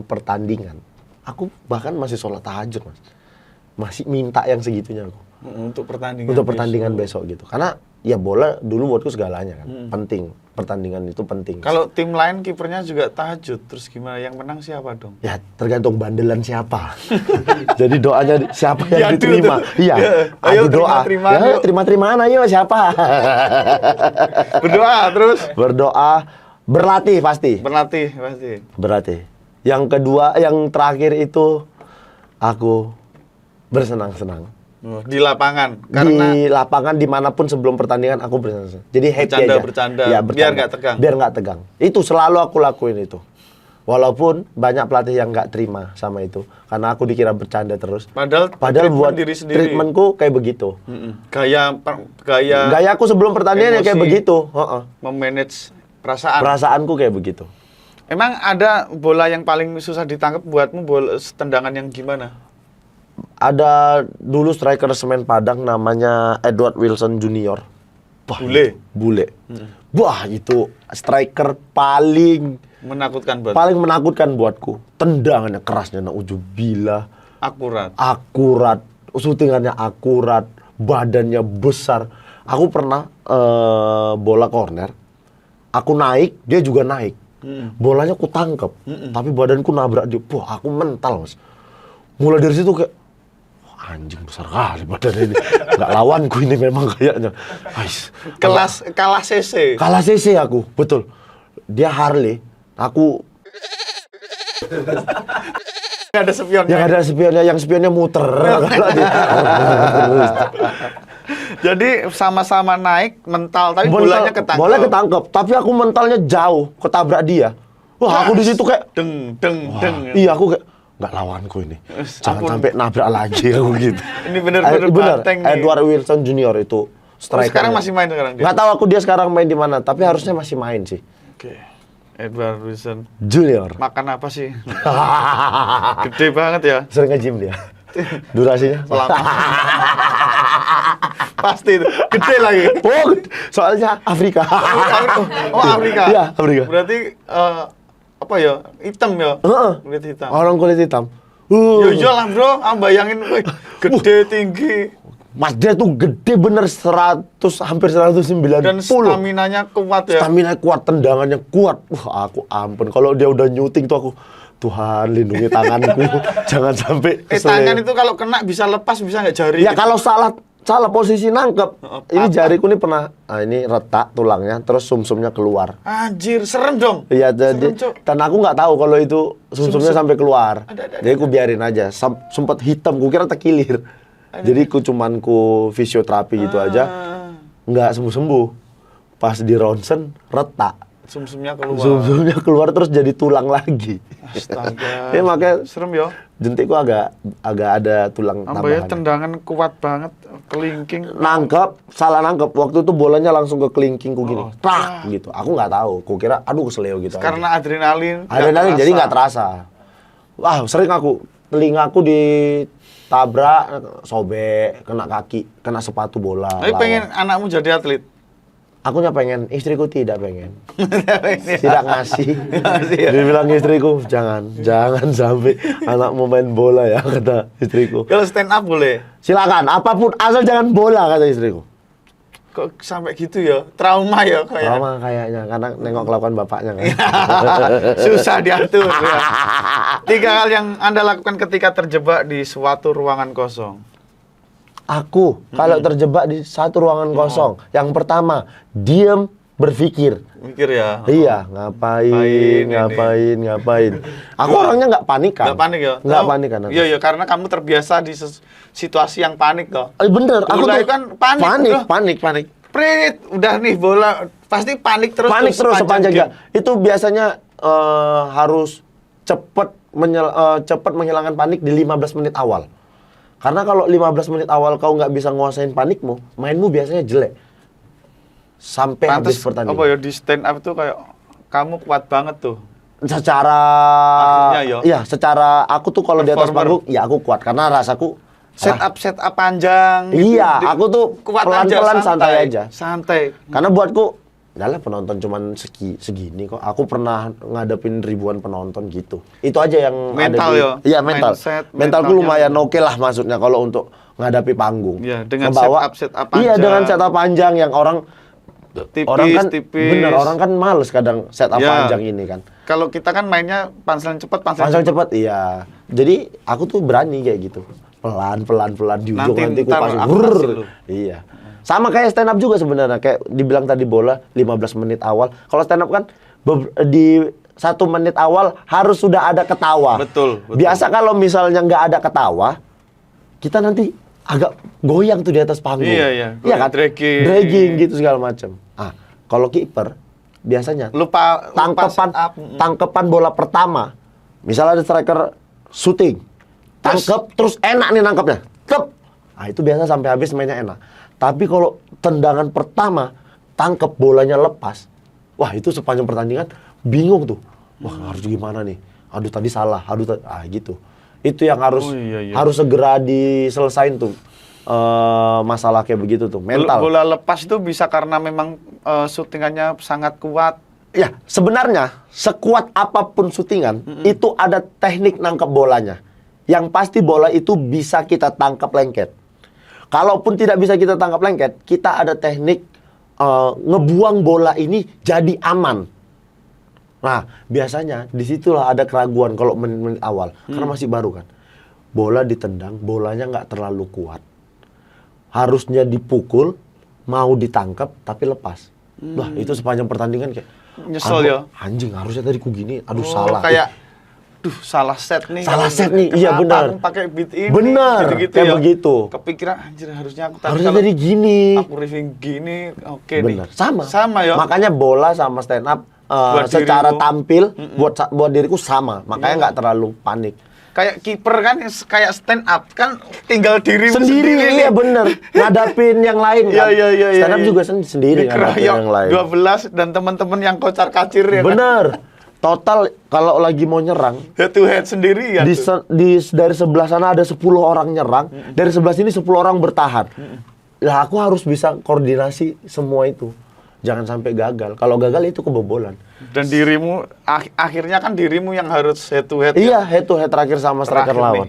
pertandingan, aku bahkan masih sholat tahajud, Mas, masih minta yang segitunya aku
Untuk pertandingan
besok gitu, karena ya bola dulu buatku segalanya kan, penting, pertandingan itu penting.
Kalau tim lain kipernya juga tahajud, terus gimana? Yang menang siapa dong?
Ya tergantung bandelan siapa. Jadi doanya siapa yang
Diadu
diterima.
tuh.
Iya.
Ya,
Adu
ayo
doa.
terima-terimaan,
Ya,
yuk.
terima-terimaan ayo siapa.
Berdoa terus.
Berdoa, berlatih pasti.
Berlatih pasti.
Berlatih. Yang kedua, yang terakhir itu aku bersenang-senang.
Di lapangan. Karena
Di lapangan dimanapun sebelum pertandingan aku bersenang-senang. Jadi happy aja.
Bercanda.
Ya,
Biar nggak tegang.
Biar nggak tegang. Itu selalu aku lakuin itu. Walaupun banyak pelatih yang nggak terima sama itu, karena aku dikira bercanda terus.
Padahal
Padahal buat
diri sendiri.
treatmentku kayak begitu.
Gaya
Gaya aku sebelum pertandingan ya kayak
emosi.
begitu. Heeh.
memanage perasaan.
Perasaanku kayak begitu.
Emang ada bola yang paling susah ditangkap buatmu, bola tendangan yang gimana?
Ada dulu striker semen Padang namanya Edward Wilson Junior. Wah,
Bule.
Bule. Wah, itu striker paling
Menakutkan buat
menakutkan buatku. Tendangannya kerasnya naudzubillah.
akurat.
Shootingannya akurat, badannya besar. Aku pernah bola corner, aku naik, dia juga naik. Bolanya ku tangkep, tapi badanku nabrak dia. Wah, aku mental, Mas. Mulai dari situ kayak, wah, anjing besar kali badannya ini. Nggak lawanku ini memang kayaknya. Ais.
Kalah CC.
Kalah CC aku, betul. Dia Harley, aku
Nggak ada spionnya.
yang ada spionnya, yang spionnya muter. Kalau dia-
Jadi sama-sama naik mental, tapi bolanya ketangkep.
Bola ketangkep, tapi aku mentalnya jauh, ketabrak dia. Wah, aku di situ kayak,
deng.
iya aku kayak nggak lawanku ini. Jangan
Ampun.
sampai nabrak lagi aku gitu.
Ini bener-bener
Bener.
banteng nih.
Edward Wilson Junior itu striker.
Sekarang masih main sekarang dia?
Nggak tahu aku dia sekarang main di mana, tapi harusnya masih main sih.
Oke. Edward Wilson.
Junior.
Makan apa sih? Gede banget ya.
Sering nge-gym dia. Durasinya
Selama. Pasti itu. Gede lagi.
Oh, soalnya Afrika.
Oh, Afrika.
Iya, Afrika.
Berarti apa ya? Hitam ya?
Heeh.
Kulit hitam.
Orang kulit hitam.
Ya iyalah, Bro. Bayangin wih, gede tinggi
Mas dia tuh gede bener 100, hampir 190.
dan stamina-nya kuat ya.
Stamina kuat, tendangannya kuat. Wah, aku ampun. Kalau dia udah nyuting tuh aku, Tuhan lindungi tanganku. Jangan sampai
Tangan itu kalau kena bisa lepas, bisa nggak jari?
Ya kalau salah posisi nangkep. Ini jariku nih pernah, ini retak tulangnya, terus sumsumnya keluar.
Anjir, serem dong.
Iya, jadi
Serem, Cuk.
dan aku nggak tahu kalau itu sumsumnya sampai keluar.
Ada.
Jadi aku biarin aja. Sempet hitam, ku kira terkilir. Jadi ku cuman ku fisioterapi gitu aja, nggak sembuh-sembuh. Pas di ronsen retak.
Sumsumnya keluar.
Sumsumnya keluar terus jadi tulang lagi.
Astaga.
Ya makanya
serem ya.
jentikku agak ada tulang
Apa ya,
tambahan.
tendangan kuat banget, kelingking.
Salah nangkep. Waktu itu bolanya langsung ke kelingkingku gini.
Oh,
Prak gitu. Aku nggak tahu. Kukira aduh kesleo gitu.
Karena adrenalin.
Adrenalin jadi nggak terasa. Wah, sering telingaku ditabrak, sobek, kena kaki, kena sepatu bola.
Tapi
lawan.
pengen anakmu jadi atlet.
Akunya pengen, istriku tidak pengen.
Tidak
Tidak ngasih.
ya.
Dia bilang istriku, jangan sampai anakmu main bola ya, kata istriku.
Kalau stand up boleh.
Silakan, apapun asal jangan bola, kata istriku.
Kok sampai gitu ya? Trauma ya kayak.
Lama kayaknya, karena nengok kelakuan bapaknya kan.
Susah diatur ya. 3 hal yang Anda lakukan ketika terjebak di suatu ruangan kosong.
Aku, kalau terjebak di satu ruangan kosong, yang pertama, diam, berpikir.
Mikir ya.
Iya, ngapain. Aku orangnya nggak panik kan.
Nggak panik ya?
Nggak
Oh,
panik kan.
Iya, karena kamu terbiasa di situasi yang panik toh.
Bener, aku
Mulai
tuh
kan panik.
panik.
Prit, udah nih bola, pasti panik terus.
Panik terus sepanjang
game.
jam. Itu biasanya harus cepet menghilangkan panik di 15 menit awal. Karena kalau 15 menit awal kau nggak bisa nguasain panikmu, mainmu biasanya jelek. Sampai habis
Pantes,
pertandingan.
apa ya, di stand up tuh kayak kamu kuat banget tuh.
Secara
Akhirnya ya?
iya, secara aku tuh kalau di atas
Performer.
panggung, ya aku kuat karena rasaku
Set up panjang. gitu.
Iya, aku tuh
kuat aja,
pelan-pelan santai aja.
Santai.
Karena buatku, adalah penonton cuman segini kok. Aku pernah ngadepin ribuan penonton gitu. Itu aja yang
Mental
ada di,
ya?
Iya, mental.
Mindset,
Mentalku
mentalnya.
lumayan oke lah maksudnya kalau untuk ngadapi panggung.
Iya, dengan
Ngebawa-
setup
Iya,
panjang.
dengan setup panjang yang orang kan
Tipis.
bener, orang kan males kadang setup
Iya.
panjang ini kan.
Kalau kita kan mainnya panselan cepet,
Langsung cepet, iya. Jadi aku tuh berani kayak gitu. Pelan di ujung nanti ku
ntar
pasti
aku
brrrr.
kasih lu.
Iya. Sama kayak stand up juga sebenarnya, kayak dibilang tadi bola 15 menit awal. Kalau stand up kan di 1 menit awal harus sudah ada ketawa.
Betul.
Biasa kalau misalnya nggak ada ketawa, kita nanti agak goyang tuh di atas panggung.
Iya.
Iya kan?
Dragging.
Dragging gitu segala macam. Ah, kalau kiper biasanya
Lupa
tangkepan
set up.
tangkepan bola pertama, misalnya ada striker shooting, tangkep terus enak nih nangkepnya, tep, ah itu biasa sampai habis mainnya enak. Tapi kalau tendangan pertama tangkep bolanya lepas, wah itu sepanjang pertandingan bingung tuh, wah harus gimana nih, aduh tadi salah, gitu. Itu yang harus
Oh, iya.
harus segera diselesain tuh. Masalah kayak begitu tuh, mental.
Bola lepas itu bisa karena memang syutingannya sangat kuat.
Ya, sebenarnya sekuat apapun syutingan, itu ada teknik nangkep bolanya. Yang pasti bola itu bisa kita tangkap lengket. Kalaupun tidak bisa kita tangkap lengket, kita ada teknik ngebuang bola ini jadi aman. Nah, biasanya disitulah ada keraguan kalau menit-menit awal, karena masih baru kan. Bola ditendang, bolanya nggak terlalu kuat. Harusnya dipukul, mau ditangkap tapi lepas. Wah, itu sepanjang pertandingan kayak
Nyesel
aduh,
ya?
Anjing, harusnya tadi ku gini. Aduh,
Oh,
salah.
kayak salah set nih.
Salah set nih,
Kenapa
iya benar.
aku pakai beat ini.
Benar,
gitu-gitu
kayak
ya.
begitu.
Kepikiran anjir harusnya aku
Harusnya
kalau
tadi gini.
aku riffing gini, oke
Bener,
nih.
sama.
Sama ya.
Makanya bola sama stand up
Buat
secara
dirimu.
tampil buat diriku sama. Makanya
Iya.
nggak terlalu panik.
Kayak kiper kan kayak stand up kan tinggal dirimu
Sendiri,
nih.
iya bener. Ngadapin yang lain kan.
Iya.
Stand up juga sendiri ngadapin
Dikeroyok
yang lain.
12 dan teman-teman yang kocar-kacir ya kan.
Bener. Total kalau lagi mau nyerang,
Head to head sendiri ya.
dari sebelah sana ada 10 orang nyerang, dari sebelah sini 10 orang bertahan. Lah aku harus bisa koordinasi semua itu. Jangan sampai gagal. Kalau gagal itu kebobolan.
Dan dirimu akhirnya kan dirimu yang harus head to head.
Iya, head to head terakhir sama striker
Terakhir
lawan.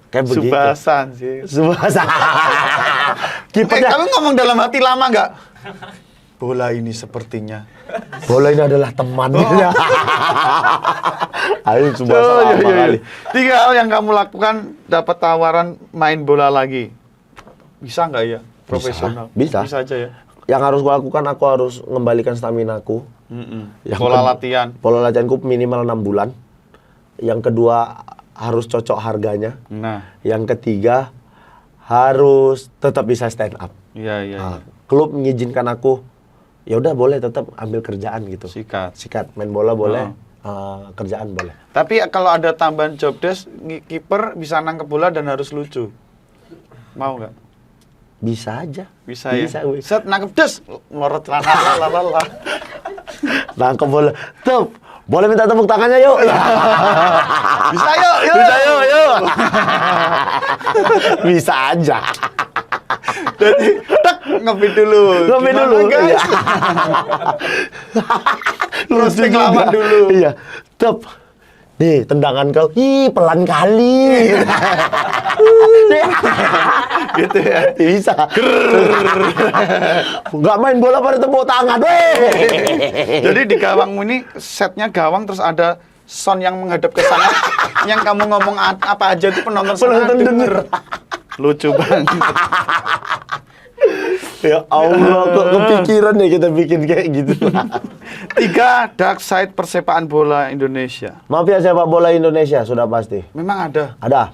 Kayak begitu.
Subasan sih.
Subasa. Kipernya
Kamu ngomong dalam hati lama nggak? Bola ini sepertinya.
bola ini adalah temannya. Ayo Subasa
Oh,
lama kali.
3 hal yang kamu lakukan dapat tawaran main bola lagi. Bisa nggak ya? Profesional.
Bisa.
Bisa aja ya.
Yang harus aku lakukan, aku harus mengembalikan staminaku. Yang
Pola latihan.
Pola latihanku minimal 6 bulan. Yang kedua harus cocok harganya.
Nah,
Yang ketiga harus tetap bisa stand up.
iya.
Nah, klub mengizinkan aku ya udah boleh tetap ambil kerjaan gitu. Sikat, main bola boleh, kerjaan boleh.
Tapi kalau ada tambahan job desk, kiper bisa nangkep bola dan harus lucu. Mau nggak?
Bisa aja.
Bisa ya?
gue.
Set, nangkep des, melorot celana, lalala.
Nangkep bola. Tuh, boleh minta tepuk tangannya yuk.
Bisa yuk, yuk.
Bisa yuk. Bisa aja.
Jadi, tak, ngopi dulu.
Ngopi
Gimana,
dulu,
guys?
iya.
Roasting
Lucu
lawan
juga.
dulu.
Iya. Tep. Nih, tendangan kau. Ih, pelan kali.
Gitu ya.
Bisa. Nggak main bola pada tepuk tangan. Weh.
Jadi di gawangmu ini setnya gawang terus ada sound yang menghadap ke sana. Yang kamu ngomong apa aja itu penonton denger. Lucu banget.
Ya Allah, kok kepikiran ya kita bikin kayak gitu.
3 dark side persepaan bola Indonesia.
Mafia sepak bola Indonesia sudah pasti.
Memang ada.
Ada.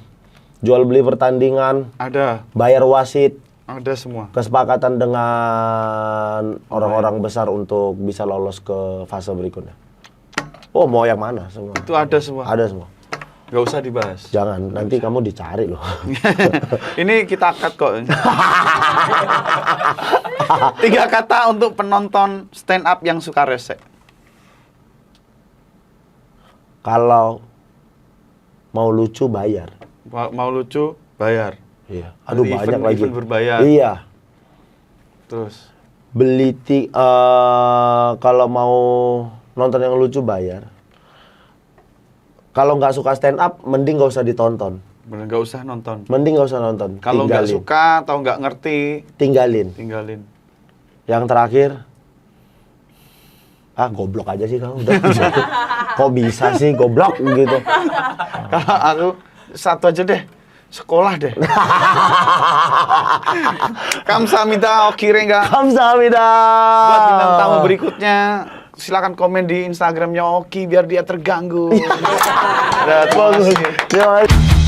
Jual beli pertandingan,
Ada.
bayar wasit,
Ada semua.
kesepakatan dengan orang-orang besar untuk bisa lolos ke fase berikutnya. Oh, mau yang mana semua?
Itu ada semua.
Ada semua.
Gak usah dibahas.
Jangan, nanti kamu dicari loh.
Ini kita cut kok. 3 kata untuk penonton stand up yang suka resek.
Kalau mau lucu bayar.
Mau lucu, bayar.
Iya. Aduh,
Beli
banyak
event-
lagi.
event berbayar.
Iya.
Terus
Beli kalau mau nonton yang lucu bayar. Kalau nggak suka stand up, mending nggak usah ditonton.
bener nggak usah nonton.
Mending nggak usah nonton.
Kalau nggak
Tinggalin.
suka atau nggak ngerti,
Tinggalin.
tinggalin.
Yang terakhir, goblok aja sih kamu. Udah. Kok bisa sih goblok gitu?
Kalau aku satu aja deh, sekolah deh. Kamsahamnida, Okirenga.
Kamsahamnida.
Buat bintang tamu berikutnya, silakan komen di Instagramnya Oki biar dia terganggu. Terima kasih.
Terima kasih.